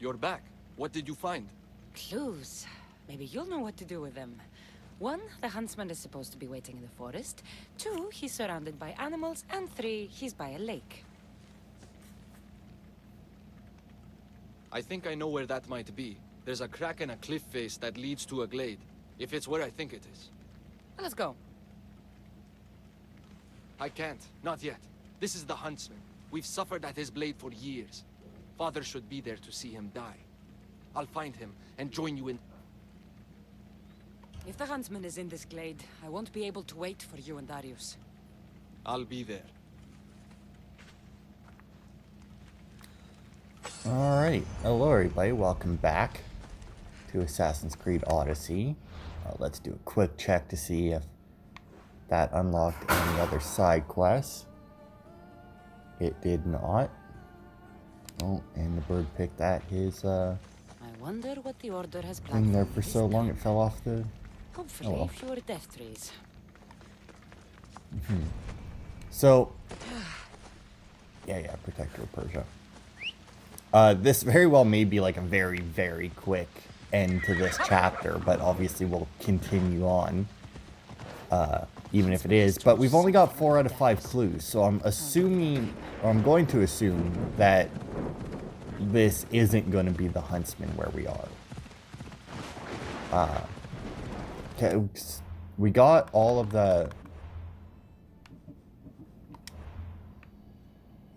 you're back. What did you find? Clues. Maybe you'll know what to do with them. 1, the Huntsman is supposed to be waiting in the forest. 2, he's surrounded by animals. And 3, he's by a lake. I think I know where that might be. There's a crack in a cliff face that leads to a glade. If it's where I think it is. Let's go. I can't. Not yet. This is the Huntsman. We've suffered at his blade for years. Father should be there to see him die. I'll find him and join you in... If the Huntsman is in this glade, I won't be able to wait for you and Darius. I'll be there. Alright, hello everybody, welcome back to Assassin's Creed Odyssey. Let's do a quick check to see if that unlocked any other side quests. It did not. Oh, and the bird picked at his I wonder what the Order has planned. thing there for so long it fell off the... Hopefully, Oh well. fewer death trees. So, yeah, Protector of Persia. This very well may be like a very, very quick end to this chapter, but obviously we'll continue on, even if it is. But we've only got 4 out of 5 clues, so I'm assuming, or I'm going to assume that this isn't going to be the Huntsman where we are. Okay, we got all of the...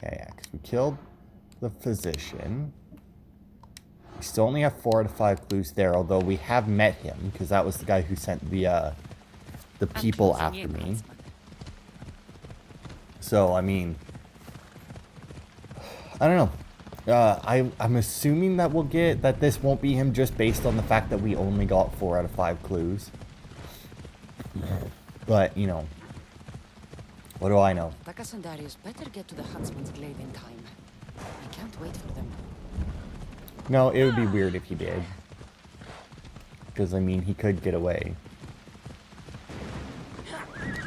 Yeah, because we killed the physician. We still only have 4 out of 5 clues there, although we have met him, because that was the guy who sent the people after me. So, I mean... I don't know. I'm assuming that we'll get... that this won't be him just based on the fact that we only got 4 out of 5 clues. But, you know... What do I know? Darius and Darius better get to the Huntsman's glade in time. I can't wait for them. No, it would be weird if he did. Because, I mean, he could get away.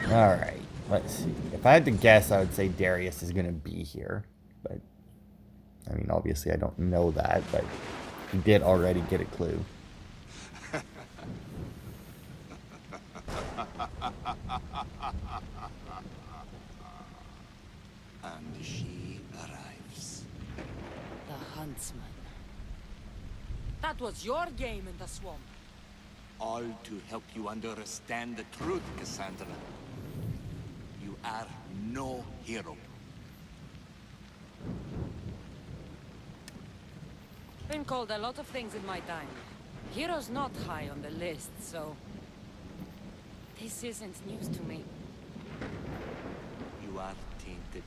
Alright, let's see. If I had to guess, I would say Darius is going to be here. But, I mean, obviously I don't know that, but he did already get a clue. And she arrives. The Huntsman. That was your game in the swamp. All to help you understand the truth, Kassandra. You are no hero. Been called a lot of things in my time. Hero's not high on the list, so... This isn't news to me. You are tainted.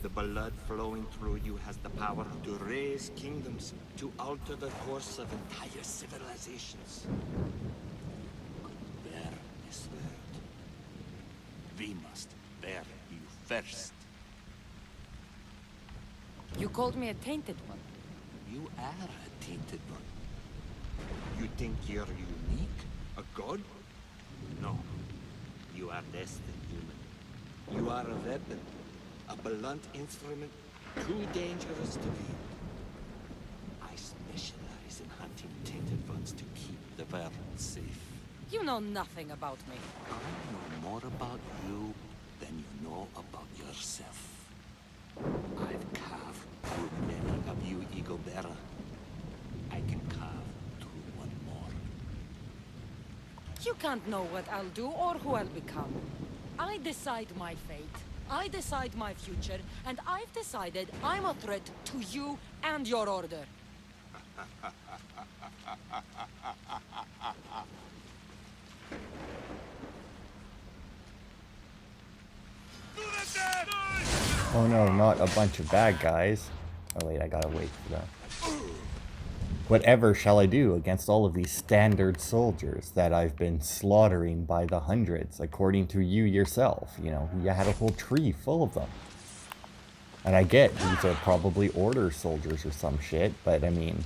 The blood flowing through you has the power to raise kingdoms, to alter the course of entire civilizations. Bear this word. We must bear you first. You called me a tainted one. You are a tainted one. You think you're unique? A god? No. You are less than human. You are a weapon. A blunt instrument too dangerous to wield. I specialize in hunting tainted ones to keep the world safe. You know nothing about me. I know more about you than you know about yourself. I've carved through many of you, Eagle Bearer. I can carve through one more. You can't know what I'll do or who I'll become. I decide my fate. I decide my future, and I've decided I'm a threat to you and your order. Oh no, not a bunch of bad guys. Oh wait, I gotta wait for that. Whatever shall I do against all of these standard soldiers that I've been slaughtering by the hundreds, according to you yourself? You know, you had a whole tree full of them. And I get these are probably order soldiers or some shit, but I mean...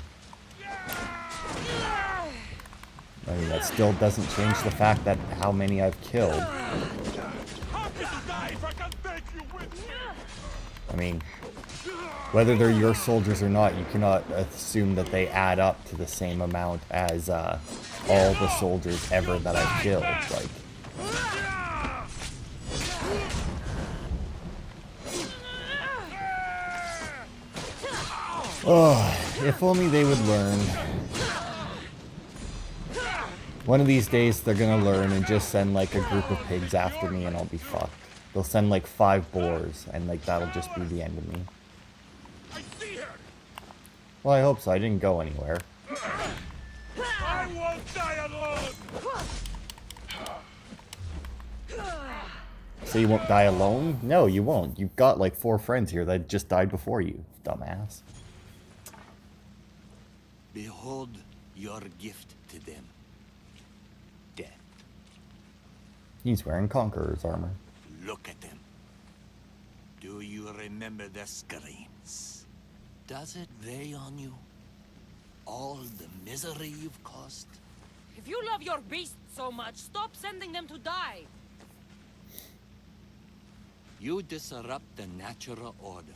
that still doesn't change the fact that how many I've killed. I mean, Whether they're your soldiers or not, you cannot assume that they add up to the same amount as all the soldiers ever that I've killed. Like, oh, if only they would learn. One of these days they're gonna learn and just send like a group of pigs after me and I'll be fucked. They'll send like 5 boars and like that'll just be the end of me. Well, I hope so. I didn't go anywhere. I won't die alone. So you won't die alone? No, you won't. You've got like 4 friends here that just died before you, dumbass. Behold your gift to them. Death. He's wearing Conqueror's armor. Look at them. Do you remember the screams? Does it weigh on you? All the misery you've caused? If you love your beasts so much, stop sending them to die. You disrupt the natural order.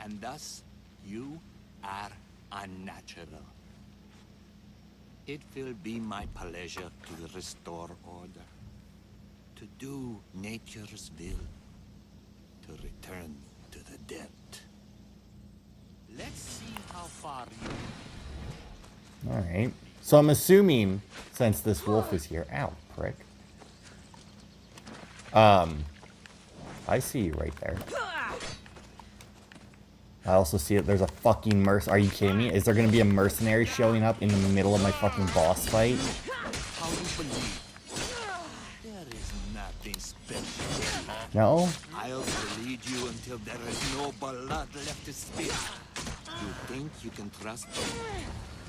And thus, you are unnatural. It will be my pleasure to restore order. To do nature's will. To return to the dead. Let's see how far you... Alright. So I'm assuming, since this wolf is here... Ow, prick. I see you right there. I also see that there's a fucking Are you kidding me? Is there gonna be a mercenary showing up in the middle of my fucking boss fight? How you believe? There is nothing special. No? I'll lead you until there is no blood left to spill. You think you can trust me?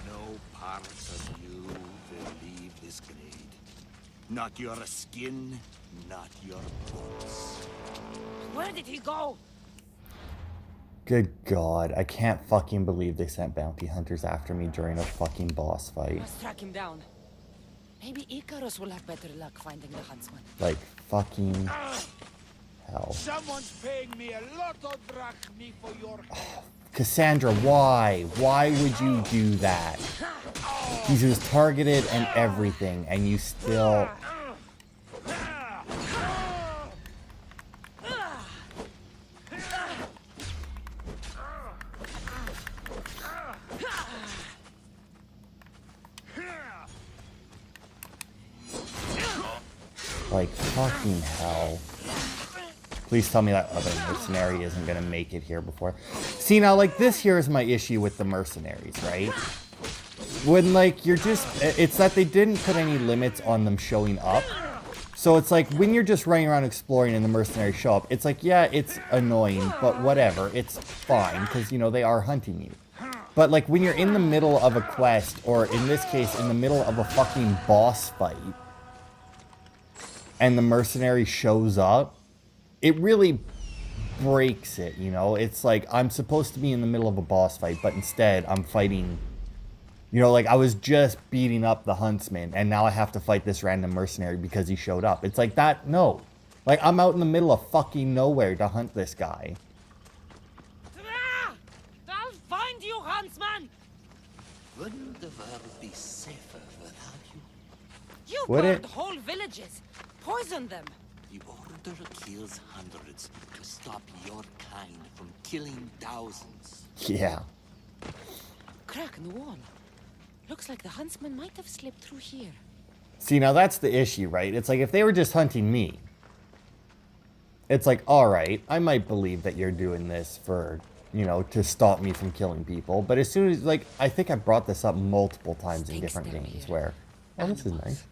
No part of you will leave this glade. Not your skin, not your bones. Where did he go? Good God, I can't fucking believe they sent bounty hunters after me during a fucking boss fight. Let's track him down. Maybe Icarus will have better luck finding the Huntsman. Like, fucking hell. Someone's paying me a lot of drachmi for your help. Kassandra, why? Why would you do that? He was targeted and everything, and you still... Like, fucking hell. Please tell me that other mercenary isn't gonna make it here before. See, now, like, this here is my issue with the mercenaries, right? When, like, you're just... It's that they didn't put any limits on them showing up. So it's like, when you're just running around exploring and the mercenaries show up, it's like, yeah, it's annoying, but whatever. It's fine, because, you know, they are hunting you. But, like, when you're in the middle of a quest, or in this case, in the middle of a fucking boss fight, and the mercenary shows up, it really breaks it, you know? It's like, I'm supposed to be in the middle of a boss fight, but instead, I'm fighting... You know, like, I was just beating up the Huntsman, and now I have to fight this random mercenary because he showed up. It's like, that, no. Like, I'm out in the middle of fucking nowhere to hunt this guy. I'll find you, Huntsman! Wouldn't the world be safer without you? You Would burned it? whole villages. Poisoned them. The order kills hundreds to stop your kind from killing thousands. Yeah. Crack in the wall. Looks like the Huntsman might have slipped through here. See, now that's the issue, right? It's like, if they were just hunting me, it's like, alright, I might believe that you're doing this for, you know, to stop me from killing people. But as soon as, like, I think I brought this up multiple times in different games where... Oh, this is nice.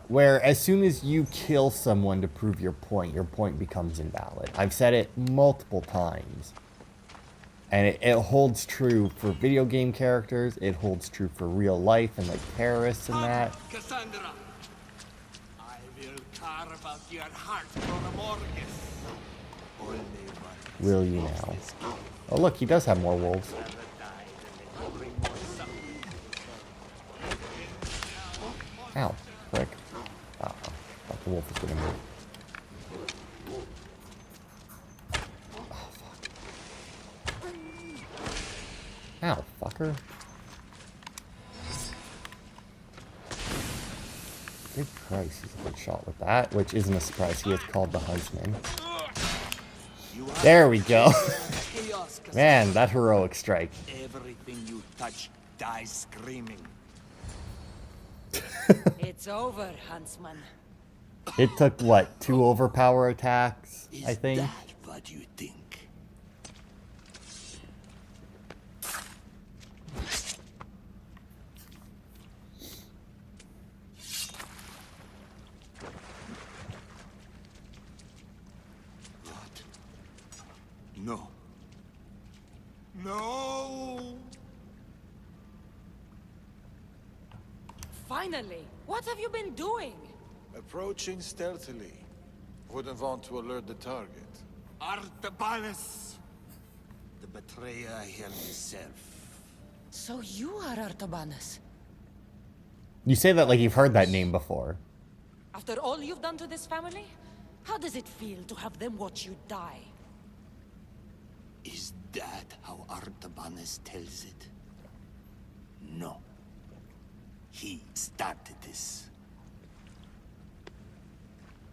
Where as soon as you kill someone to prove your point becomes invalid. I've said it multiple times. And it holds true for video game characters, it holds true for real life and like terrorists and that. Kassandra, I will carve out your heart from Amorgus. Only one Will you now? Oh look, he does have more wolves. Ow, frick. Uh-oh. Thought the wolf was gonna move. Oh, fuck. Ow, fucker. Good Christ, he's a good shot with that, which isn't a surprise. He is called the Huntsman. There we go. Man, that heroic strike. Everything you touch dies screaming. It's over, Huntsman. It took, what, 2 overpower attacks, I Is think? that what you think? What? No. No! Finally! What have you been doing? Approaching stealthily. Wouldn't want to alert the target. Artabanus! The betrayer himself. So you are Artabanus. You say that like you've heard that name before. After all you've done to this family? How does it feel to have them watch you die? Is that how Artabanus tells it? No. He started this.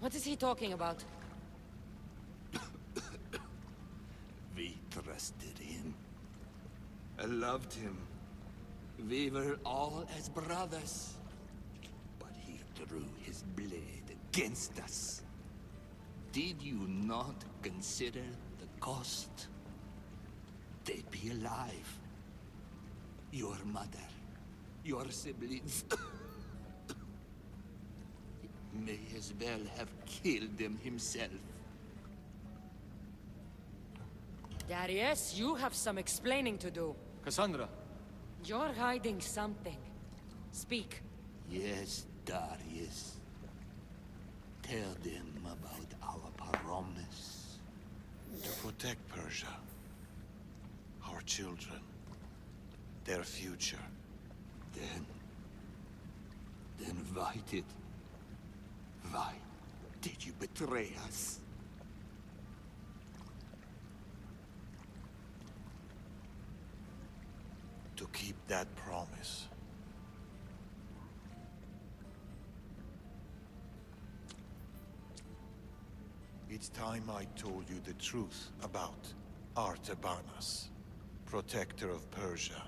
What is he talking about? We trusted him. I loved him. We were all as brothers. But he drew his blade against us. Did you not consider the cost? They'd be alive. Your mother, your siblings. May as well have killed them himself. Darius, you have some explaining to do. Kassandra, You're hiding something. Speak. Yes, Darius. Tell them about our promise. To protect Persia. Our children. Their future. Then why did you betray us? To keep that promise. It's time I told you the truth about Artabanus, protector of Persia.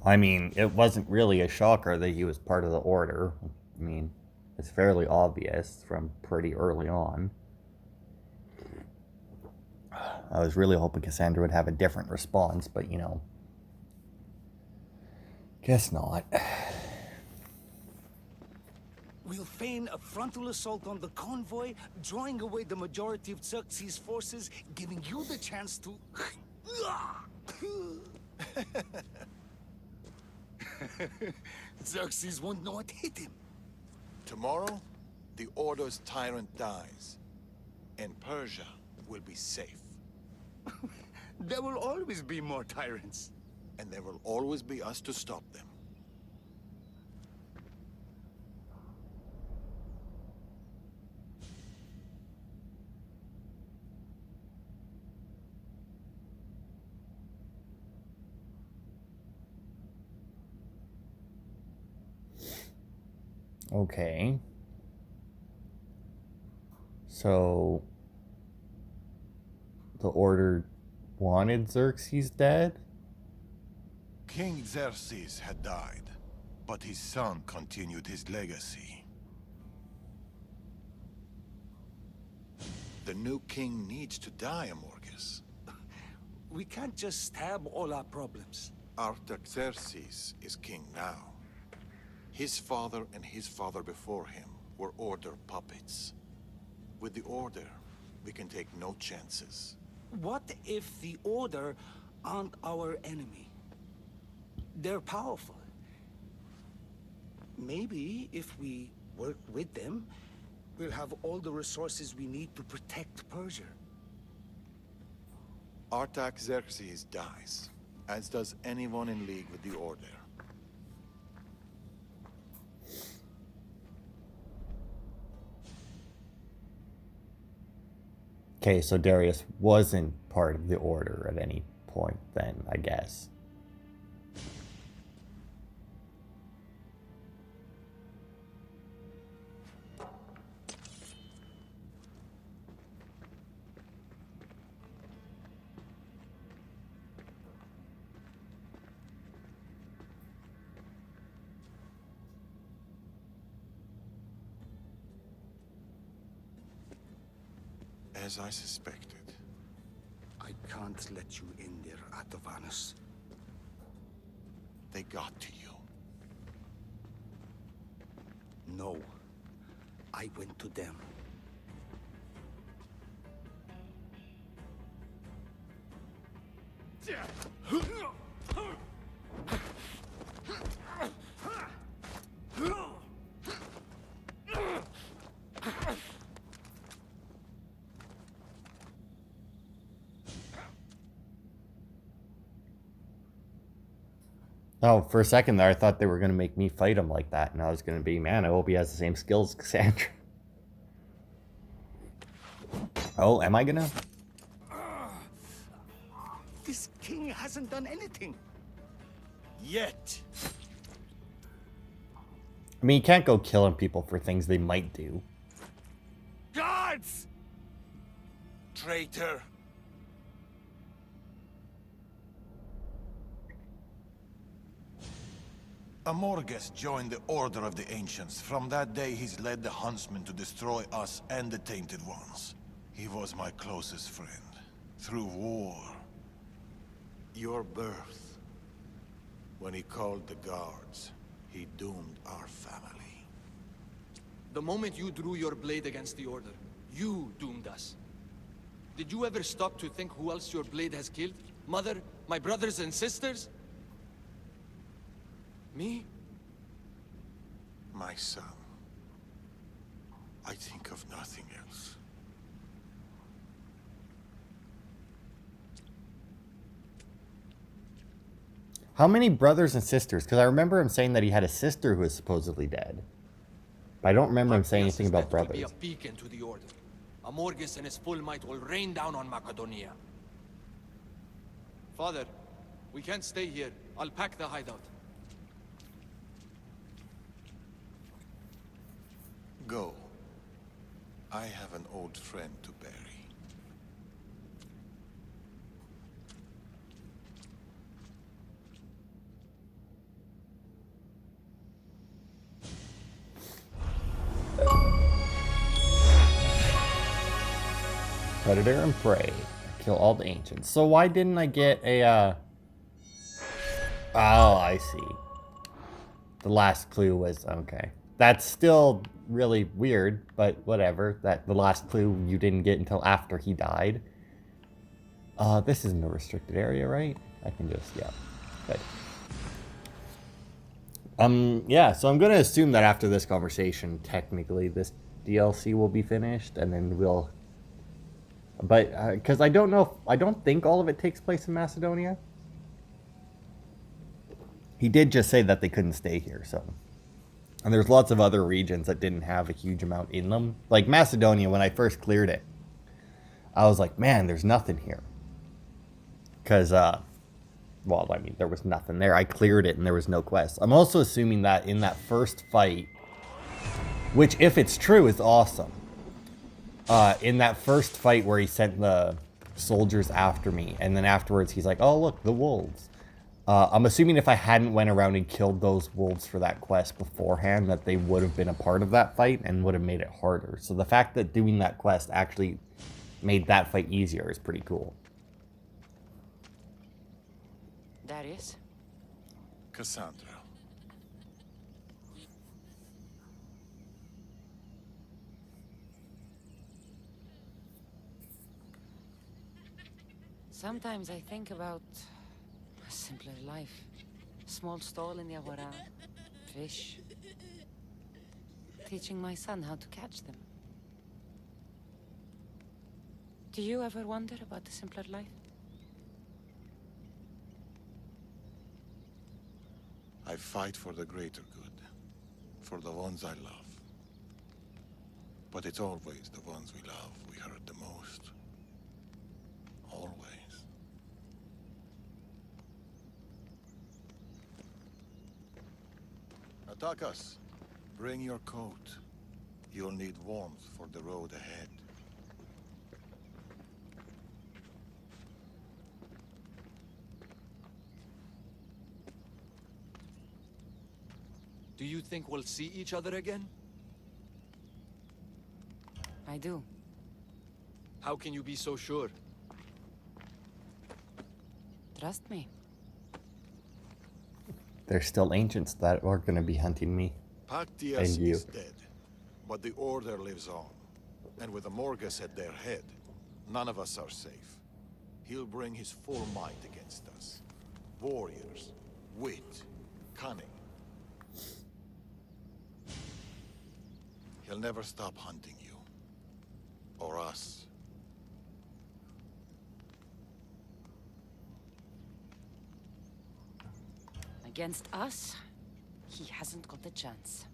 I mean, it wasn't really a shocker that he was part of the Order. I mean, it's fairly obvious from pretty early on. I was really hoping Kassandra would have a different response, but, you know, guess not. We'll feign a frontal assault on the convoy, drawing away the majority of Xerxes' forces, giving you the chance to... Xerxes won't know what hit him. Tomorrow, the Order's tyrant dies, and Persia will be safe. There will always be more tyrants. And there will always be us to stop them. Okay. So, the Order wanted Xerxes dead? King Xerxes had died, but his son continued his legacy. The new king needs to die, Amorgus. We can't just stab all our problems. Artaxerxes is king now. His father and his father before him were Order puppets. With the Order, we can take no chances. What if the Order aren't our enemy? They're powerful. Maybe if we work with them, we'll have all the resources we need to protect Persia. Artaxerxes dies, as does anyone in league with the Order. Okay, so Darius wasn't part of the Order at any point then, I guess. As I suspected. I can't let you in there, Atovanus. They got to you. No. I went to them. Oh, for a second there, I thought they were going to make me fight him like that. And I was going to be, man, I hope he has the same skills as Kassandra. Oh, am I going to? This king hasn't done anything. Yet. I mean, you can't go killing people for things they might do. Guards! Traitor! Amorges joined the Order of the Ancients. From that day, he's led the Huntsman to destroy us and the Tainted Ones. He was my closest friend. Through war. Your birth. When he called the guards, he doomed our family. The moment you drew your blade against the Order, you doomed us. Did you ever stop to think who else your blade has killed? Mother? My brothers and sisters? Me? My son. I think of nothing else. How many brothers and sisters? Because I remember him saying that he had a sister who was supposedly dead. But I don't remember him saying anything about brothers. Be a beacon to the Order. Amorges and his full might will rain down on Macedonia. Father, we can't stay here. I'll pack the hideout. Go. I have an old friend to bury. Predator and prey. Kill all the ancients. So why didn't I get a, Oh, I see. The last clue was, okay. That's still really weird, but whatever. That the last clue you didn't get until after he died. This isn't a restricted area, right? I can just, yeah. Good. Yeah, so I'm gonna assume that after this conversation, technically this DLC will be finished, and then we'll... But, because I don't know, I don't think all of it takes place in Macedonia. He did just say that they couldn't stay here, so... And there's lots of other regions that didn't have a huge amount in them. Like Macedonia, when I first cleared it, I was like, man, there's nothing here. Because, well, I mean, there was nothing there. I cleared it and there was no quest. I'm also assuming that in that first fight, which, if it's true, is awesome. In that first fight where he sent the soldiers after me, and then afterwards he's like, oh, look, the wolves. I'm assuming if I hadn't went around and killed those wolves for that quest beforehand, that they would have been a part of that fight and would have made it harder. So the fact that doing that quest actually made that fight easier is pretty cool. Darius? Kassandra. Sometimes I think about a simpler life. Small stall in the Agora. Fish. Teaching my son how to catch them. Do you ever wonder about the simpler life? I fight for the greater good. For the ones I love. But it's always the ones we love we hurt the most. Attack us. Bring your coat. You'll need warmth for the road ahead. Do you think we'll see each other again? I do. How can you be so sure? Trust me. There's still ancients that are going to be hunting me. Pactias And you. is dead, but the Order lives on. And with the Morgus at their head, none of us are safe. He'll bring his full might against us. Warriors, wit, cunning. He'll never stop hunting you. Or us. Against us, he hasn't got a chance.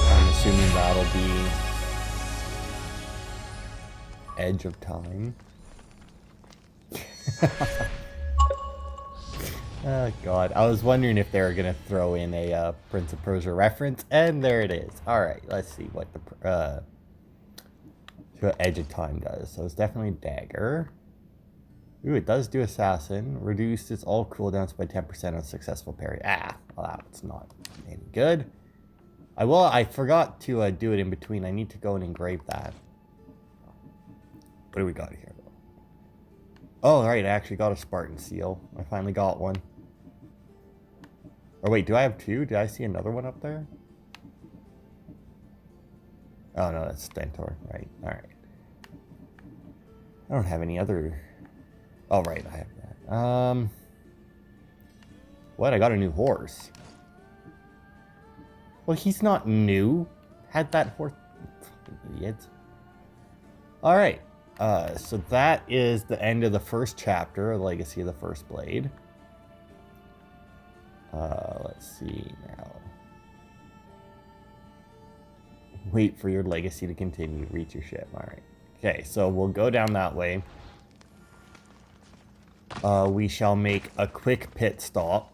I'm assuming that'll be Edge of Time. Oh god, I was wondering if they were gonna throw in a Prince of Persia reference, and there it is. Alright, let's see what the what Edge of Time does. So it's definitely Dagger. Ooh, it does do Assassin. Reduces all cooldowns by 10% on successful parry. Ah, well, that's not any good. I forgot to do it in between. I need to go and engrave that. What do we got here? Oh, right, I actually got a Spartan seal. I finally got one. Or wait, do I have two? Did I see another one up there? Oh no, that's Stentor. Right, alright. I don't have any other... Oh, right, I have that. What? I got a new horse. Well, he's not new. Had that horse... Idiots. Alright. So that is the end of the first chapter, Legacy of the First Blade. Let's see now. Wait for your legacy to continue. Reach your ship. Alright. Okay, so we'll go down that way. We shall make a quick pit stop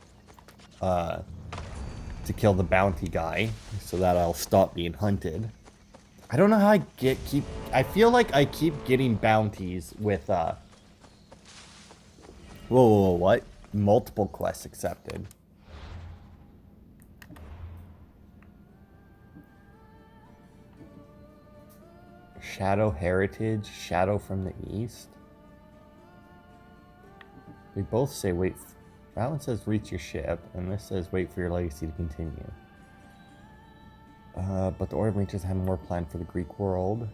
to kill the bounty guy, so that I'll stop being hunted. I don't know how I I feel like I keep getting bounties with whoa, what? Multiple quests accepted. Shadow Heritage, Shadow from the East. They both say wait. That one says reach your ship, and this says wait for your legacy to continue. But the Order of Rangers have more planned for the Greek world.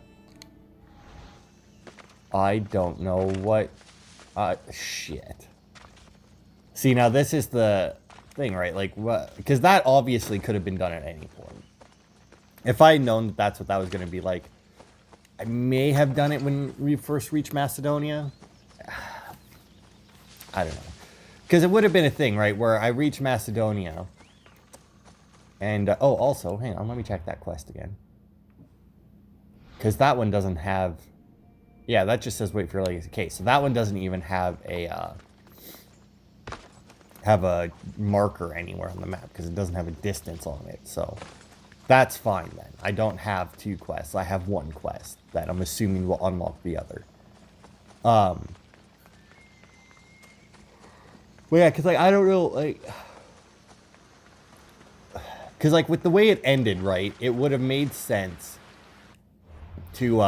I don't know what... shit. See, now this is the thing, right? Like, what? Because that obviously could have been done at any point. If I had known that that's what that was going to be like, I may have done it when we first reached Macedonia. I don't know. Because it would have been a thing, right? Where I reached Macedonia... And, oh, also, hang on, let me check that quest again. Because that one doesn't have... Yeah, that just says wait for your legacy. Okay, so that one doesn't even have a marker anywhere on the map, because it doesn't have a distance on it, so... That's fine, then. I don't have two quests. I have one quest that I'm assuming will unlock the other. Well, yeah, because, like, I don't know, like... Because, like, with the way it ended, right, it would have made sense to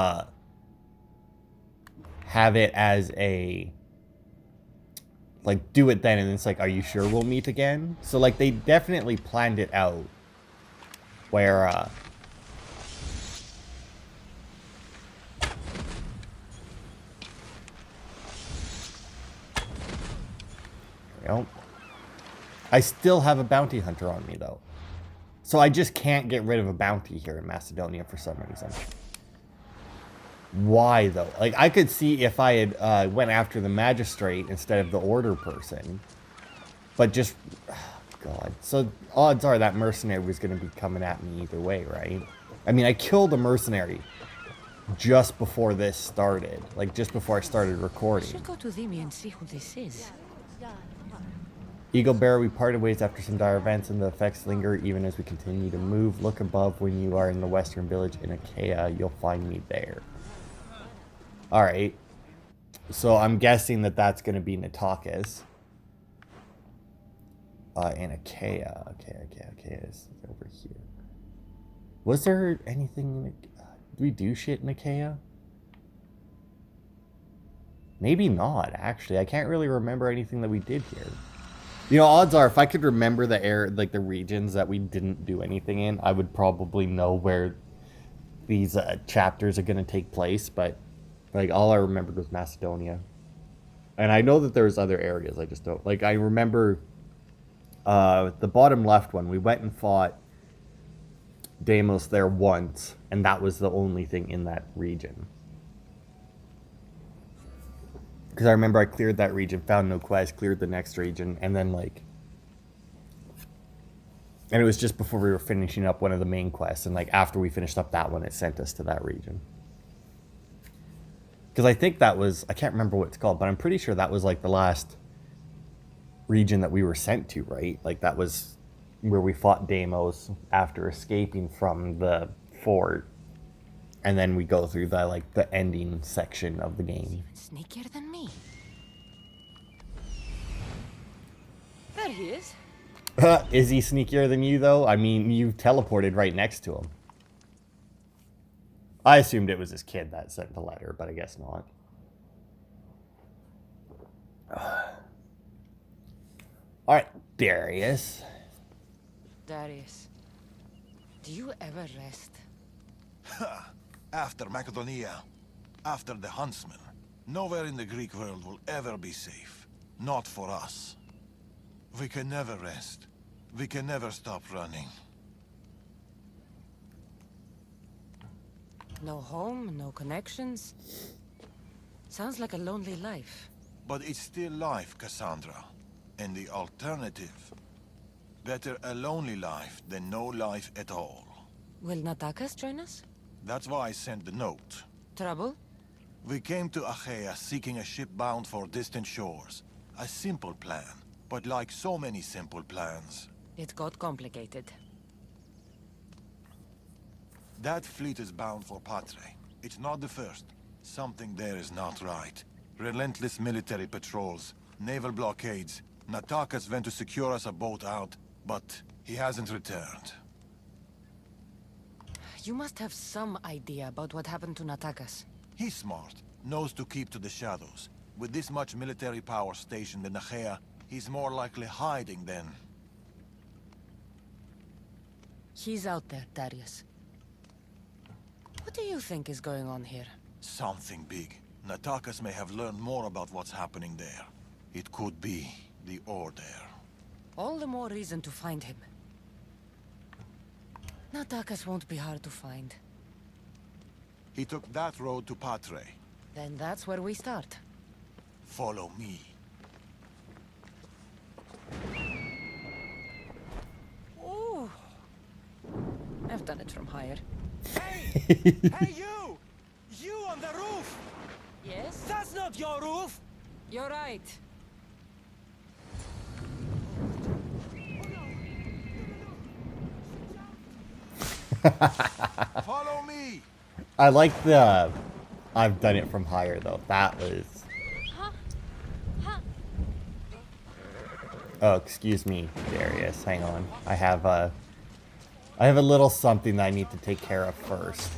have it as a, like, do it then, and it's like, are you sure we'll meet again? So, like, they definitely planned it out where, Nope. I still have a bounty hunter on me, though. So I just can't get rid of a bounty here in Macedonia for some reason. Why, though? Like, I could see if I had went after the magistrate instead of the order person. But just... Oh, God. So odds are that mercenary was going to be coming at me either way, right? I mean, I killed a mercenary just before this started. Like, just before I started recording. I should go to them and see who this is. Eagle Bear, we parted ways after some dire events, and the effects linger even as we continue to move. Look above when you are in the western village in Achaia. You'll find me there. Alright. So I'm guessing that that's going to be Natakis. And Achaia. Achaia is over here. Was there anything... Did we do shit in Achaia? Maybe not, actually. I can't really remember anything that we did here. You know, odds are, if I could remember the regions that we didn't do anything in, I would probably know where these chapters are going to take place, but, like, all I remembered was Macedonia. And I know that there's other areas, I just don't... Like, I remember the bottom left one, we went and fought Deimos there once, and that was the only thing in that region. Because I remember I cleared that region, found no quest, cleared the next region, and then, like... And it was just before we were finishing up one of the main quests, and, like, after we finished up that one, it sent us to that region. Because I think that was... I can't remember what it's called, but I'm pretty sure that was, like, the last region that we were sent to, right? Like, that was where we fought Deimos after escaping from the fort. And then we go through the, like, the ending section of the game. Even sneakier than me. There he is. Is he sneakier than you, though? I mean, you teleported right next to him. I assumed it was his kid that sent the letter, but I guess not. Alright, Darius. Darius, do you ever rest? After Macedonia, after the Huntsman, nowhere in the Greek world will ever be safe. Not for us. We can never rest. We can never stop running. No home, no connections. Sounds like a lonely life. But it's still life, Kassandra. And the alternative? Better a lonely life than no life at all. Will Natakas join us? That's why I sent the note. Trouble? We came to Achaia seeking a ship bound for distant shores. A simple plan, but like so many simple plans... It got complicated. That fleet is bound for Patre. It's not the first. Something there is not right. Relentless military patrols, naval blockades. Natakas went to secure us a boat out, but he hasn't returned. You must have some idea about what happened to Natakas. He's smart, knows to keep to the shadows. With this much military power stationed in Achaia, he's more likely hiding than... He's out there, Darius. What do you think is going on here? Something big. Natakas may have learned more about what's happening there. It could be the Order. All the more reason to find him. Natakas won't be hard to find. He took that road to Patre. Then that's where we start. Follow me. Ooh. I've done it from higher. Hey! Hey, you! You on the roof! Yes? That's not your roof! You're right. Follow me! I like the... I've done it from higher, though. That was... Oh, excuse me, Darius. Hang on. I have a little something that I need to take care of first.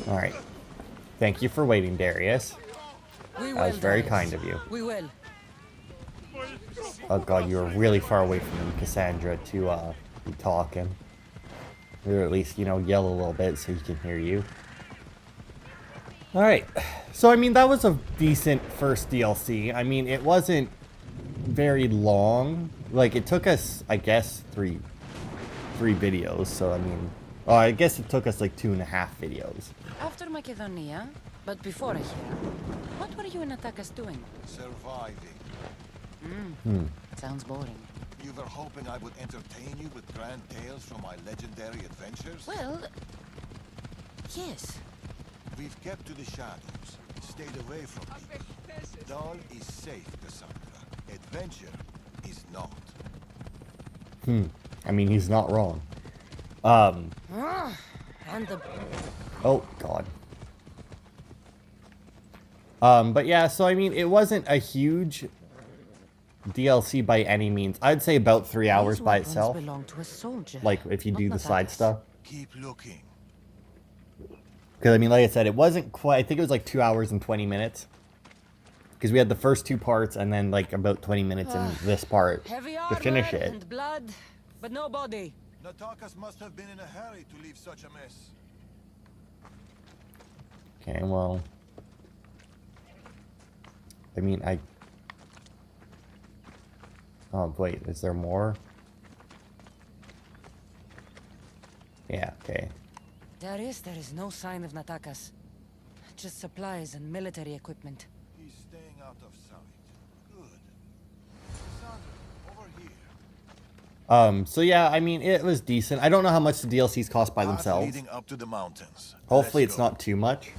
Alright. Thank you for waiting, Darius. We will, That was very Darius. kind of you. We will. Oh god, you were really far away from me, Kassandra, to be talking. Or at least, you know, yell a little bit so he can hear you. Alright. So, I mean, that was a decent first DLC. I mean, it wasn't very long. Like, it took us, I guess, three videos. So, I mean... Oh, I guess it took us, like, 2.5 videos. After Macedonia, but before here, what were you and Atakas doing? Surviving. Sounds boring. You were hoping I would entertain you with grand tales from my legendary adventures? Well, yes. We've kept to the shadows, stayed away from people. Dahl is safe, Kassandra. Adventure is not. I mean, he's not wrong. And the... Oh, God. But yeah, so I mean, it wasn't a huge DLC by any means. I'd say about 3 hours by itself. Belong to a soldier, Like, if you do the side stuff. Keep looking. Because, I mean, like I said, it wasn't quite... I think it was like 2 hours and 20 minutes. Because we had the first 2 parts and then, like, about 20 minutes in this part heavy to finish armor it. and blood, but no body. Natakas must have been in a hurry to leave such a mess. Okay, well... I mean, Oh, wait, is there more? Yeah, okay. Darius, there is no sign of Natakas. Just supplies and military equipment. He's staying out of sight. Good. Kassandra, over here. So yeah, I mean, it was decent. I don't know how much the DLCs cost by Path themselves. leading up to the mountains. Hopefully Let's it's go. not too much.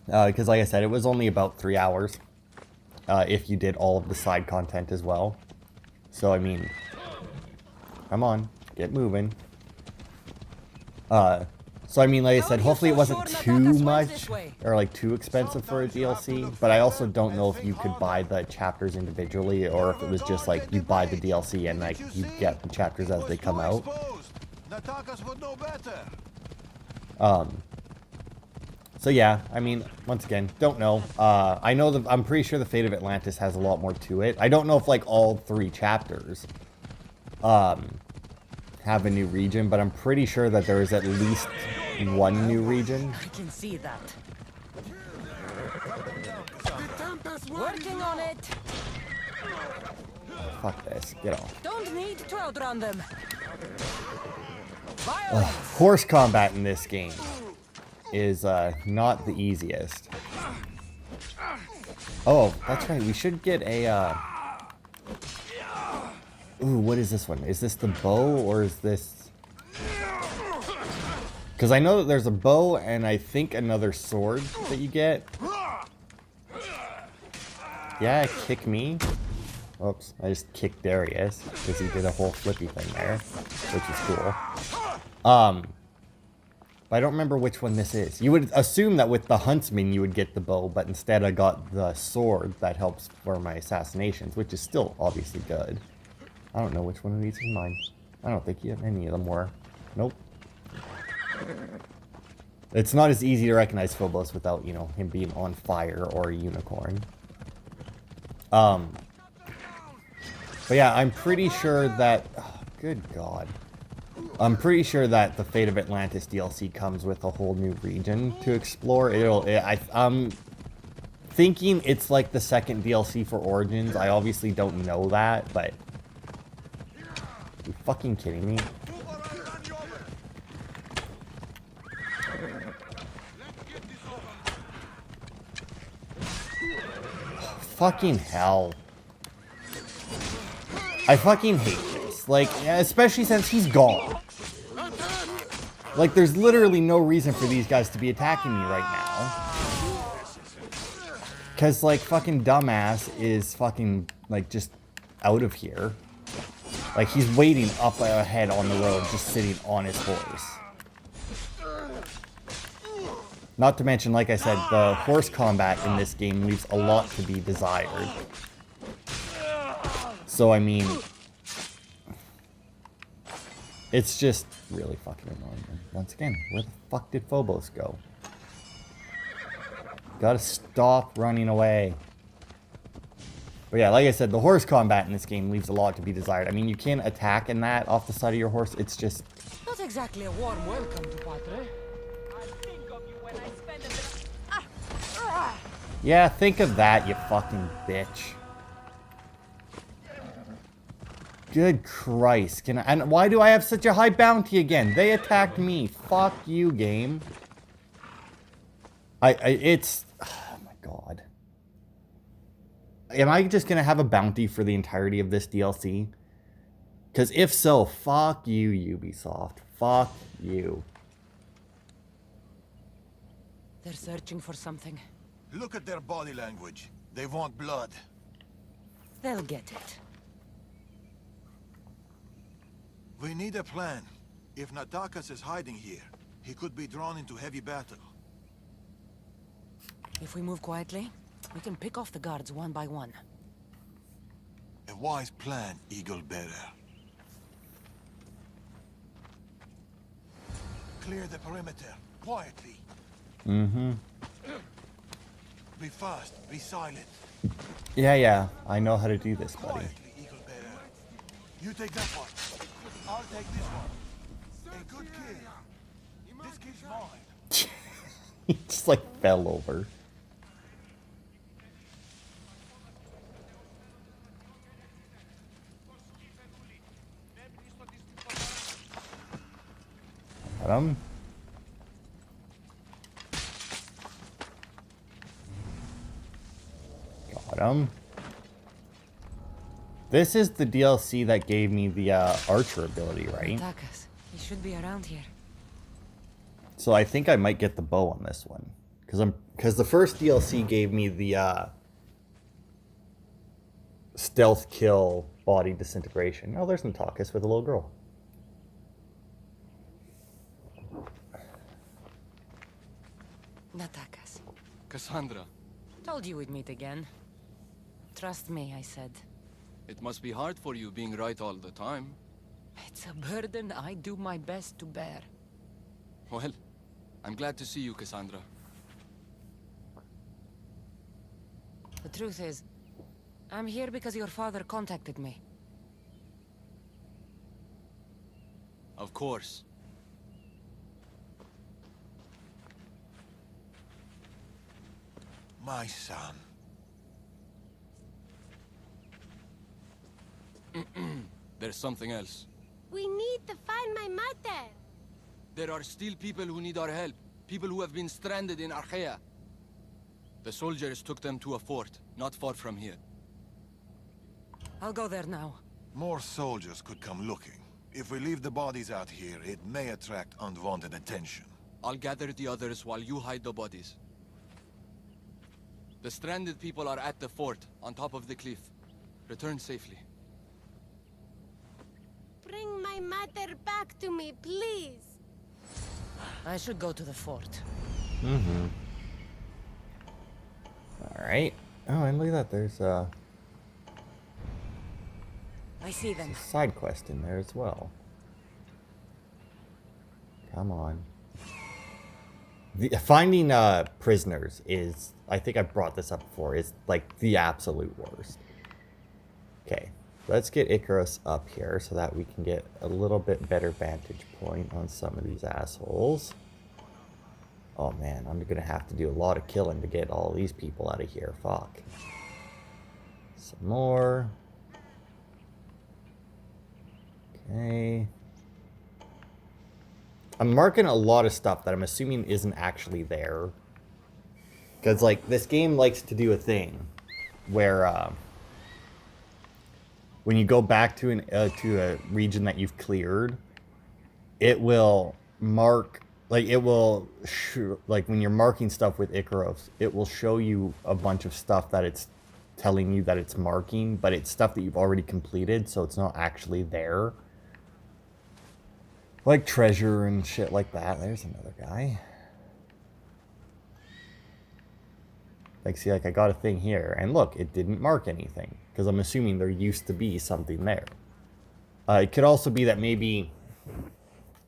Because like I said, it was only about 3 hours. If you did all of the side content as well. So, I mean... Come on, get moving. So I mean, like I said, hopefully it wasn't too much or like too expensive for a DLC, but I also don't know if you could buy the chapters individually or if it was just like you buy the DLC and like you get the chapters as they come out. Natakas would know better. So yeah, I mean, once again, don't know. I know that I'm pretty sure the Fate of Atlantis has a lot more to it. I don't know if like all 3 chapters have a new region, but I'm pretty sure that there is at least 1 new region. I can see that. Working on it. Fuck this, get off. Don't need to outrun them. Horse combat in this game is not the easiest. Oh, that's right, we should get a Ooh, what is this one? Is this the bow or is this... Because I know that there's a bow and I think another sword that you get. Yeah, kick me. Oops, I just kicked Darius because he did a whole flippy thing there, which is cool. But I don't remember which one this is. You would assume that with the Huntsman you would get the bow, but instead I got the sword that helps for my assassinations, which is still obviously good. I don't know which one of these is mine. I don't think any of them were. Nope. It's not as easy to recognize Phobos without, you know, him being on fire or a unicorn. But yeah, I'm pretty sure that... Oh, good God. I'm pretty sure that the Fate of Atlantis DLC comes with a whole new region to explore. I'm thinking it's like the second DLC for Origins. I obviously don't know that, but... Are you fucking kidding me? Fucking hell. I fucking hate this. Like, especially since he's gone. Like, there's literally no reason for these guys to be attacking me right now. Because, like, fucking dumbass is fucking, like, just out of here. Like, he's waiting up ahead on the road, just sitting on his horse. Not to mention, like I said, the horse combat in this game leaves a lot to be desired. So, I mean... It's just really fucking annoying. Once again, where the fuck did Phobos go? Gotta stop running away. But yeah, like I said, the horse combat in this game leaves a lot to be desired. I mean, you can attack in that off the side of your horse. It's just... Not exactly a warm welcome to Padre. I think of you when I spend a bit of... Yeah, think of that, you fucking bitch. Good Christ. And why do I have such a high bounty again? They attacked me. Fuck you, game. It's... Oh my god. Am I just gonna have a bounty for the entirety of this DLC? Because if so, fuck you, Ubisoft. Fuck you. They're searching for something. Look at their body language. They want blood. They'll get it. We need a plan. If Natakas is hiding here, he could be drawn into heavy battle. If we move quietly, we can pick off the guards one by one. A wise plan, Eagle Bearer. Clear the perimeter, quietly. Mm-hmm. Be fast, be silent. Yeah, I know how to do this, buddy. Quietly, Eagle Bearer. You take that one. I'll take this one. A good kill. This kid's mine. He just like fell over. Got him. Got him. This is the DLC that gave me the archer ability, right? Takas, he should be around here. So I think I might get the bow on this one, because the first DLC gave me the stealth kill body disintegration. Oh, there's Natakas with a little girl. Natakas. Kassandra, Told you we'd meet again. Trust me, I said. it must be hard for you being right all the time. It's a burden I do my best to bear. Well, I'm glad to see you, Kassandra. The truth is, I'm here because your father contacted me. Of course. My son. There's something else. We need to find my mother. There are still people who need our help. People who have been stranded in Archaea. The soldiers took them to a fort, not far from here. I'll go there now. More soldiers could come looking. If we leave the bodies out here, it may attract unwanted attention. I'll gather the others while you hide the bodies. The stranded people are at the fort, on top of the cliff. Return safely. Bring my mother back to me, please. I should go to the fort. Mm-hmm. Alright. Oh, and look at that. There's I see them. a side quest in there as well. Come on. Finding prisoners is, I think I've brought this up before, is like the absolute worst. Okay, let's get Icarus up here so that we can get a little bit better vantage point on some of these assholes. Oh man, I'm gonna have to do a lot of killing to get all these people out of here. Fuck. Some more. Okay. I'm marking a lot of stuff that I'm assuming isn't actually there. Because, like, this game likes to do a thing where, when you go back to a region that you've cleared, it will mark, like, like, when you're marking stuff with Icarus, it will show you a bunch of stuff that it's telling you that it's marking, but it's stuff that you've already completed, so it's not actually there. Like treasure and shit like that. There's another guy. Like, see, like, I got a thing here. And look, it didn't mark anything. Because I'm assuming there used to be something there. It could also be that maybe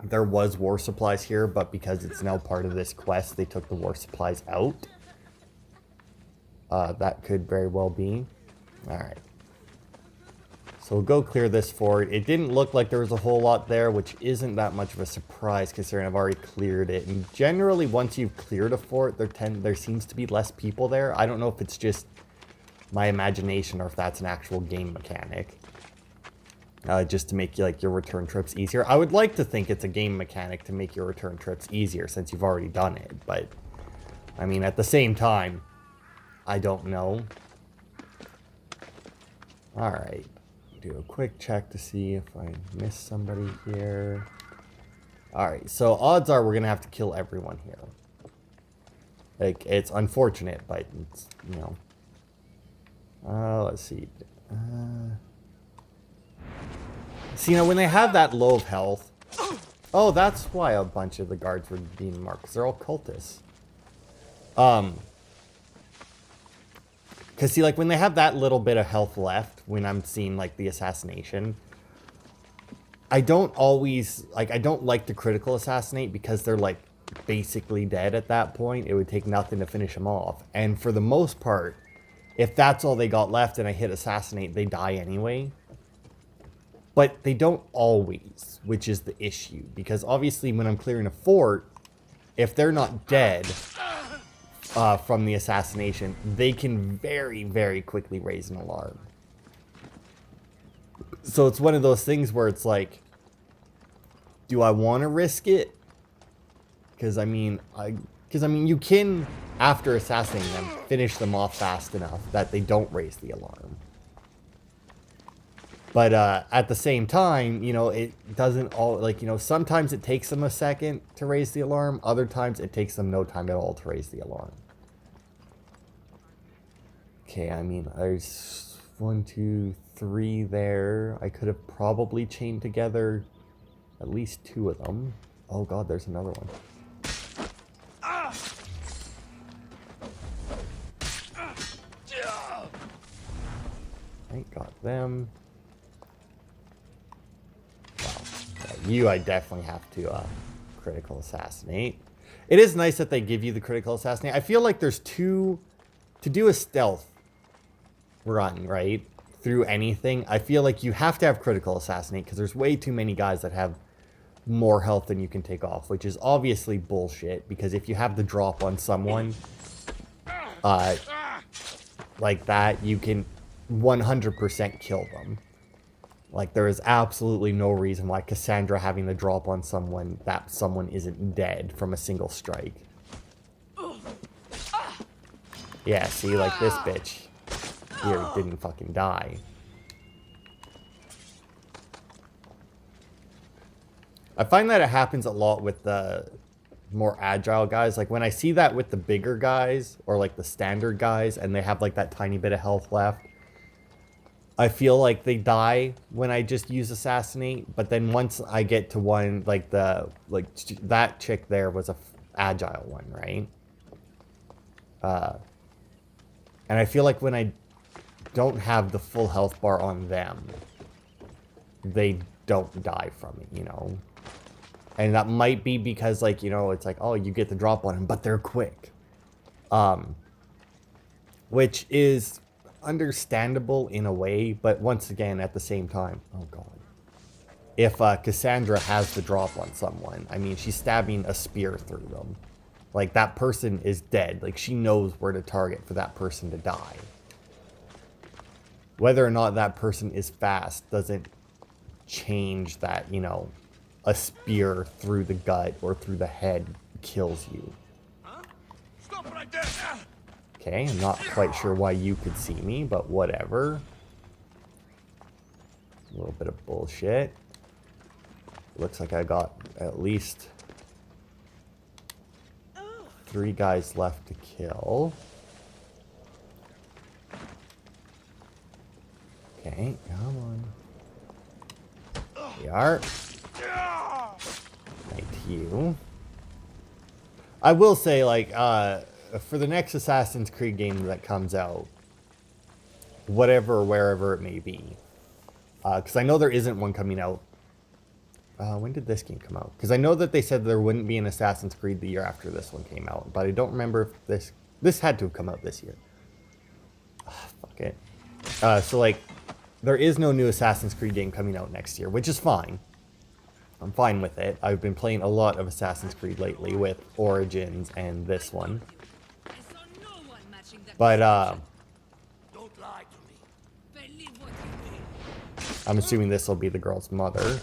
there was war supplies here, but because it's now part of this quest, they took the war supplies out. That could very well be. Alright. So we'll go clear this fort. It didn't look like there was a whole lot there, which isn't that much of a surprise considering I've already cleared it. And generally, once you've cleared a fort, there seems to be less people there. I don't know if it's just my imagination or if that's an actual game mechanic. Just to make like your return trips easier. I would like to think it's a game mechanic to make your return trips easier since you've already done it. But, I mean, at the same time, I don't know. Alright. Do a quick check to see if I missed somebody here. Alright, so odds are we're going to have to kill everyone here. Like, it's unfortunate, but it's, you know. Let's see. See, you know, when they have that low of health... Oh, that's why a bunch of the guards were being marked, because they're all cultists. Because, see, like, when they have that little bit of health left, when I'm seeing, like, the assassination, I don't always, like, I don't like to critical assassinate because they're, like, basically dead at that point. It would take nothing to finish them off. And for the most part, if that's all they got left and I hit assassinate, they die anyway. But they don't always, which is the issue. Because, obviously, when I'm clearing a fort, if they're not dead... from the assassination, they can very, very quickly raise an alarm. So it's one of those things where it's like, do I want to risk it? Because I mean, you can, after assassinating them, finish them off fast enough that they don't raise the alarm. But at the same time, you know, it doesn't all, like, you know, sometimes it takes them a second to raise the alarm. Other times it takes them no time at all to raise the alarm. Okay, I mean, there's 1, 2, 3 there. I could have probably chained together at least 2 of them. Oh god, there's another one. I got them. Wow. Yeah, you, I definitely have to critical assassinate. It is nice that they give you the critical assassinate. I feel like there's 2... To do a stealth run, right, through anything, I feel like you have to have critical assassinate because there's way too many guys that have more health than you can take off, which is obviously bullshit because if you have the drop on someone like that, you can 100% kill them. Like, there is absolutely no reason why Kassandra having the drop on someone, that someone isn't dead from a single strike. Yeah, see, like this bitch here didn't fucking die. I find that it happens a lot with the more agile guys. Like, when I see that with the bigger guys, or like the standard guys, and they have like that tiny bit of health left, I feel like they die when I just use assassinate. But then once I get to one, like that chick there was a agile one, right? And I feel like when I don't have the full health bar on them, they don't die from it, you know? And that might be because, like, you know, it's like, oh, you get the drop on them, but they're quick. Which is understandable in a way, but once again, at the same time, oh god. If Kassandra has the drop on someone, I mean, she's stabbing a spear through them. Like, that person is dead. Like, she knows where to target for that person to die. Whether or not that person is fast doesn't change that, you know, a spear through the gut or through the head kills you. Stop right there! Okay, I'm not quite sure why you could see me, but whatever. A little bit of bullshit. Looks like I got at least 3 guys left to kill. Okay, come on. There we are. Right to you. I will say, like, for the next Assassin's Creed game that comes out, whatever, wherever it may be, because I know there isn't one coming out. When did this game come out? Because I know that they said there wouldn't be an Assassin's Creed the year after this one came out, but I don't remember if this had to have come out this year. Fuck it. So like, there is no new Assassin's Creed game coming out next year, which is fine. I'm fine with it. I've been playing a lot of Assassin's Creed lately with Origins and this one. But, Don't lie to me. I'm assuming this will be the girl's mother.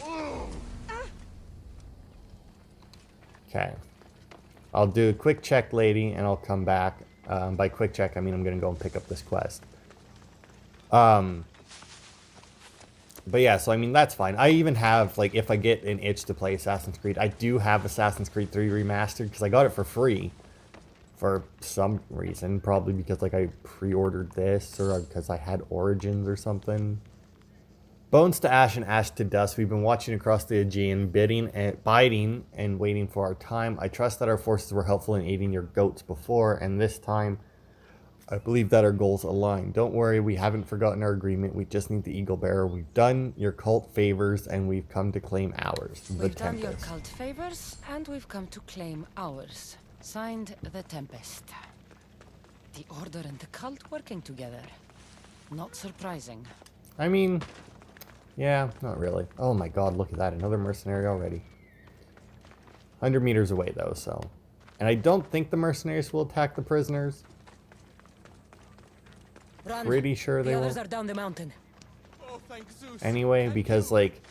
Okay. I'll do a quick check, lady, and I'll come back. By quick check, I mean I'm going to go and pick up this quest. But yeah, so I mean, that's fine. I even have, like, if I get an itch to play Assassin's Creed, I do have Assassin's Creed 3 Remastered, because I got it for free. For some reason. Probably because, like, I pre-ordered this, or because I had Origins or something. Bones to ash and ash to dust. We've been watching across the Aegean, biding and waiting for our time. I trust that our forces were helpful in aiding your goats before, and this time I believe that our goals align. Don't worry, we haven't forgotten our agreement. We just need the Eagle Bearer. We've done your cult favors, and we've come to claim ours. We've done your cult favors, and we've come to claim ours. Signed, the Tempest. The Order and the cult working together. Not surprising. I mean, yeah, not really. Oh my god, look at that. Another mercenary already. 100 meters away, though, so... And I don't think the mercenaries will attack the prisoners. Run. Pretty sure they the will. others are down the mountain. Oh, thank Zeus. Anyway, because like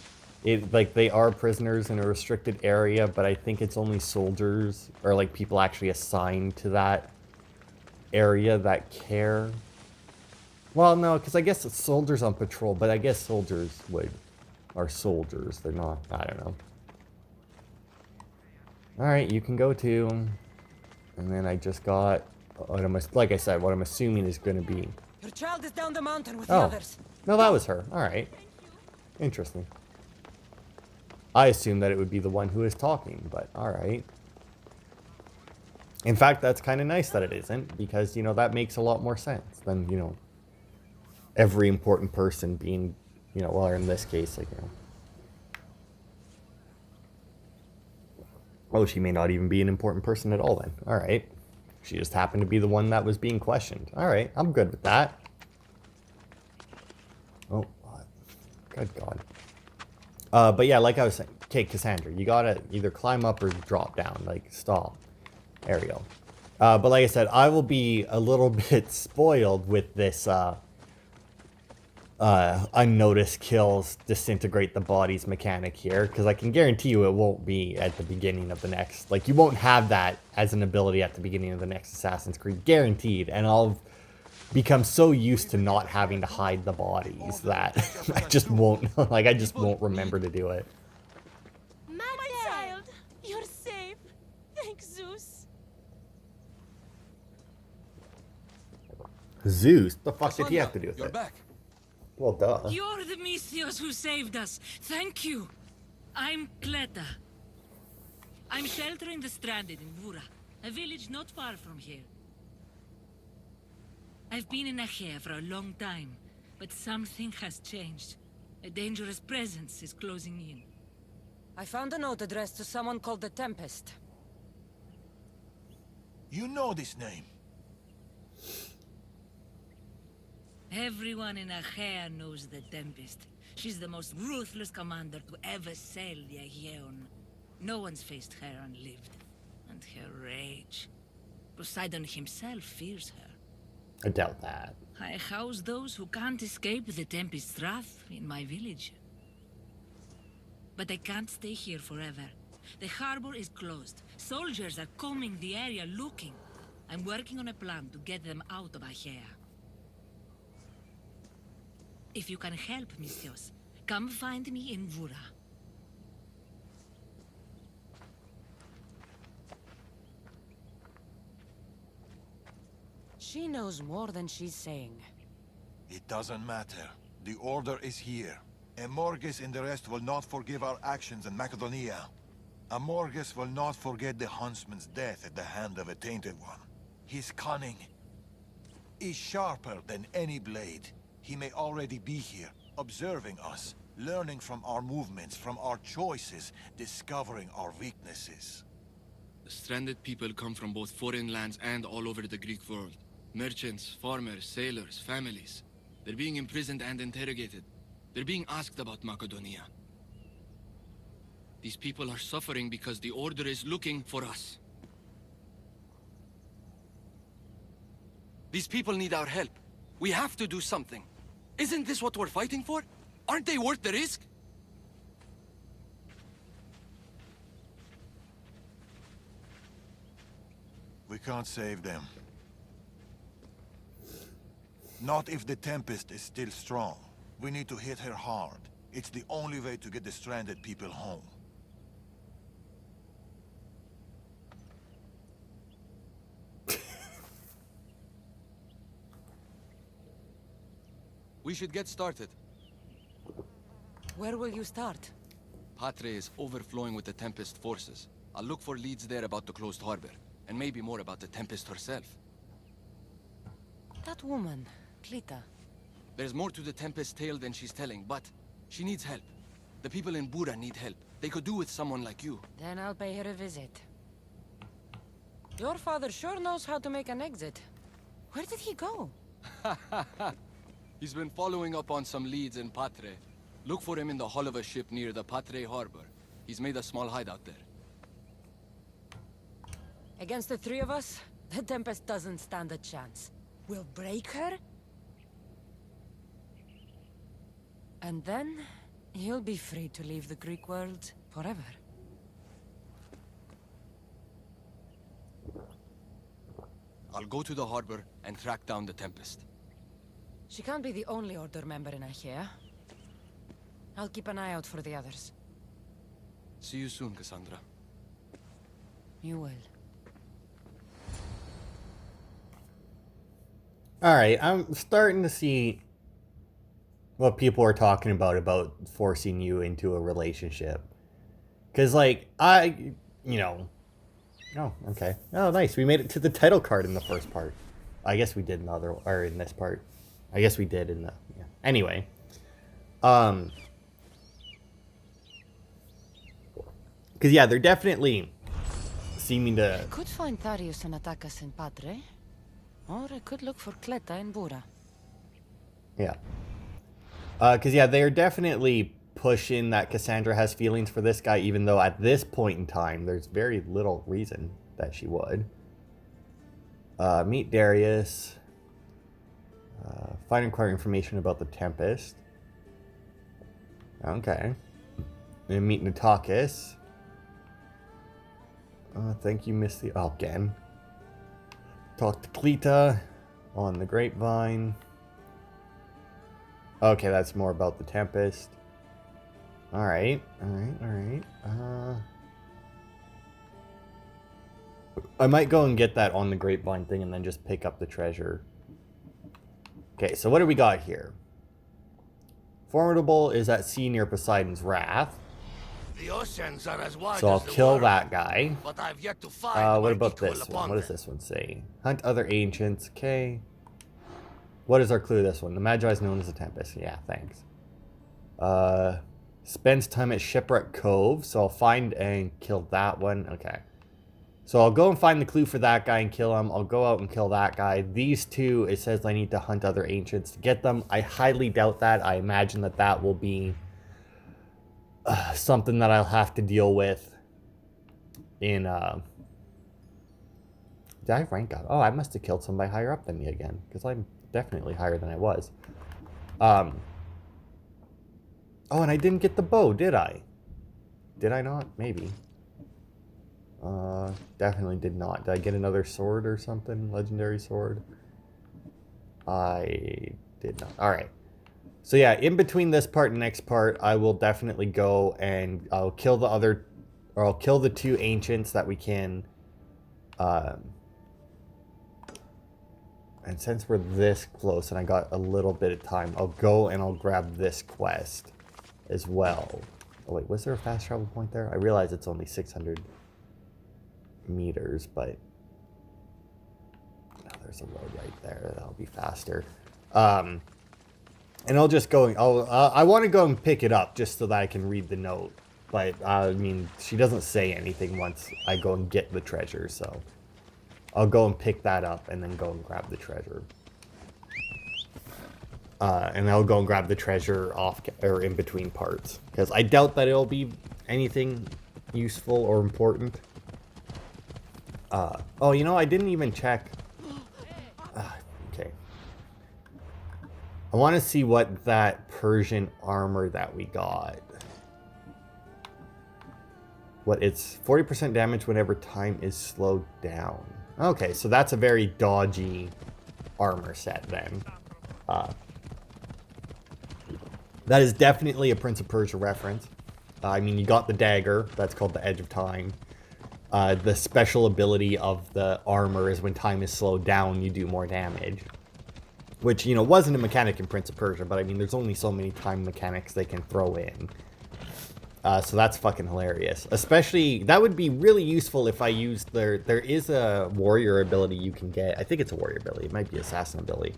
they are prisoners in a restricted area, but I think it's only soldiers or like people actually assigned to that area that care. Well, no, because I guess it's soldiers on patrol, but I guess soldiers are soldiers. They're not. I don't know. All right, you can go too. And then I just got what like I said, what I'm assuming is going to be. Your child is down the mountain with the Oh, others. no, that was her. All right. Interesting. I assumed that it would be the one who is talking, but all right. In fact, that's kind of nice that it isn't, because, you know, that makes a lot more sense than, you know, every important person being, you know, well, in this case, like, you know. Oh, she may not even be an important person at all then. All right. She just happened to be the one that was being questioned. All right, I'm good with that. Oh, good God. But yeah, like I was saying, okay, Kassandra, you gotta either climb up or drop down. Like, stop. There we go. But like I said, I will be a little bit spoiled with this unnoticed kills disintegrate the bodies mechanic here, because I can guarantee you it won't be at the beginning of the next, like, you won't have that as an ability at the beginning of the next Assassin's Creed, guaranteed, and I'll become so used to not having to hide the bodies that I just won't, like, I just won't remember to do it. My child, you're safe. Thanks, Zeus. Zeus? The fuck did he have to do with You're it? back. Well, duh. You're the Mystios who saved us. Thank you. I'm Cleta. I'm sheltering the stranded in Vura, a village not far from here. I've been in Achaea for a long time, but something has changed. A dangerous presence is closing in. I found a note addressed to someone called the Tempest. You know this name. Everyone in Achaea knows the Tempest. She's the most ruthless commander to ever sail the Aegean. No one's faced her and lived. And her rage. Poseidon himself fears her. I doubt that. I house those who can't escape the Tempest's wrath in my village. But I can't stay here forever. The harbor is closed. Soldiers are combing the area looking. I'm working on a plan to get them out of Achaea. If you can help, Mystios, come find me in Vura. She knows more than she's saying. It doesn't matter. The Order is here. Amorges and the rest will not forgive our actions in Macedonia. Amorges will not forget the Huntsman's death at the hand of a Tainted One. His cunning is sharper than any blade. He may already be here, observing us, learning from our movements, from our choices, discovering our weaknesses. The stranded people come from both foreign lands and all over the Greek world. Merchants, farmers, sailors, families. They're being imprisoned and interrogated. They're being asked about Macedonia. These people are suffering because the Order is looking for us. These people need our help. We have to do something. Isn't this what we're fighting for? Aren't they worth the risk? We can't save them. Not if the Tempest is still strong. We need to hit her hard. It's the only way to get the stranded people home. We should get started. Where will you start? Patre is overflowing with the Tempest forces. I'll look for leads there about the closed harbor, and maybe more about the Tempest herself. That woman, Clita. There's more to the Tempest tale than she's telling, but she needs help. The people in Bura need help. They could do with someone like you. Then I'll pay her a visit. Your father sure knows how to make an exit. Where did he go? He's been following up on some leads in Patre. Look for him in the hull of a ship near the Patre harbor. He's made a small hideout there. Against the three of us, the Tempest doesn't stand a chance. We'll break her, and then you'll be free to leave the Greek world forever. I'll go to the harbor and track down the Tempest. She can't be the only Order member in Achaea. I'll keep an eye out for the others. See you soon, Kassandra. You will. Alright, I'm starting to see what people are talking about forcing you into a relationship. Because, like, you know... Oh, okay. Oh, nice. We made it to the title card in the first part. I guess we did in this part. I guess we did in the... Yeah. Anyway. Because, yeah, they're definitely seeming to... I could find Darius and attack us in Patre. Or I could look for Kleta in Bura. Yeah. Because, yeah, they're definitely pushing that Kassandra has feelings for this guy, even though at this point in time, there's very little reason that she would. Meet Darius. Find and acquire information about the Tempest. Okay. And meet Natakis. Thank you, Misty. Oh, again. Talk to Clita on the grapevine. Okay, that's more about the Tempest. Alright. I might go and get that on the grapevine thing and then just pick up the treasure. Okay, so what do we got here? Formidable is at sea near Poseidon's Wrath. The oceans are as wide So I'll as the kill world, that guy. but I've yet to find What my about equal this one? upon What does them. this one say? Hunt other ancients. Okay. What is our clue this one? The Magi is known as the Tempest. Yeah, thanks. Spends time at Shipwreck Cove. So I'll find and kill that one. Okay. So I'll go and find the clue for that guy and kill him. I'll go out and kill that guy. These two, it says I need to hunt other ancients to get them. I highly doubt that. I imagine that that will be something that I'll have to deal with in... Did I rank up? Oh, I must have killed somebody higher up than me again. Because I'm definitely higher than I was. Oh, and I didn't get the bow, did I? Did I not? Maybe. Definitely did not. Did I get another sword or something? Legendary sword? I did not. Alright. So yeah, in between this part and next part, I will definitely go and I'll kill the other... Or I'll kill the two ancients that we can... And since we're this close and I got a little bit of time, I'll go and I'll grab this quest as well. Oh wait, was there a fast travel point there? I realize it's only 600 meters, but oh, there's a road right there. That'll be faster. And I'll just go. I want to go and pick it up just so that I can read the note. But I mean, she doesn't say anything once I go and get the treasure, so I'll go and pick that up and then go and grab the treasure. And I'll go and grab the treasure off or in between parts, because I doubt that it'll be anything useful or important. Oh, you know, I didn't even check. Okay. I want to see what that Persian armor that we got. What, it's 40% damage whenever time is slowed down. Okay, so that's a very dodgy armor set then. That is definitely a Prince of Persia reference. I mean, you got the dagger. That's called the Edge of Time. The special ability of the armor is when time is slowed down, you do more damage. Which, you know, wasn't a mechanic in Prince of Persia, but I mean, there's only so many time mechanics they can throw in. So that's fucking hilarious. Especially, that would be really useful if I used there is a warrior ability you can get. I think it's a warrior ability. It might be assassin ability.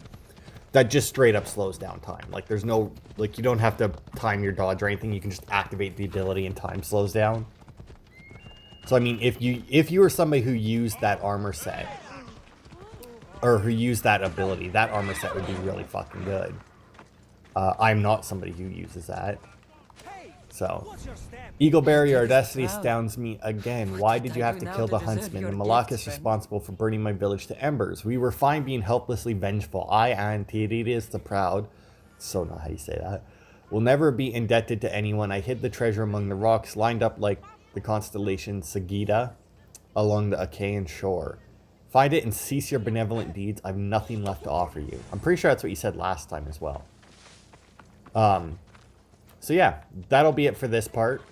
That just straight up slows down time. Like, there's no, like, you don't have to time your dodge or anything. You can just activate the ability and time slows down. So, I mean, if you were somebody who used that armor set, or who used that ability, that armor set would be really fucking good. I'm not somebody who uses that. So, Eagleberry, our destiny astounds me again. Why did you have to kill the Huntsman? And Malak is responsible for burning my village to embers. We were fine being helplessly vengeful. I, and Darius the Proud, so not how you say that, will never be indebted to anyone. I hid the treasure among the rocks, lined up like the constellation Sagitta along the Achaean shore. Find it and cease your benevolent deeds. I have nothing left to offer you. I'm pretty sure that's what you said last time as well. So yeah, that'll be it for this part.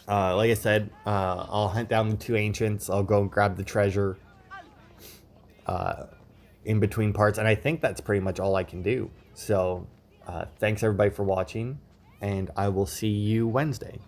Like I said, I'll hunt down the two ancients. I'll go and grab the treasure in between parts. And I think that's pretty much all I can do. So thanks everybody for watching. And I will see you Wednesday.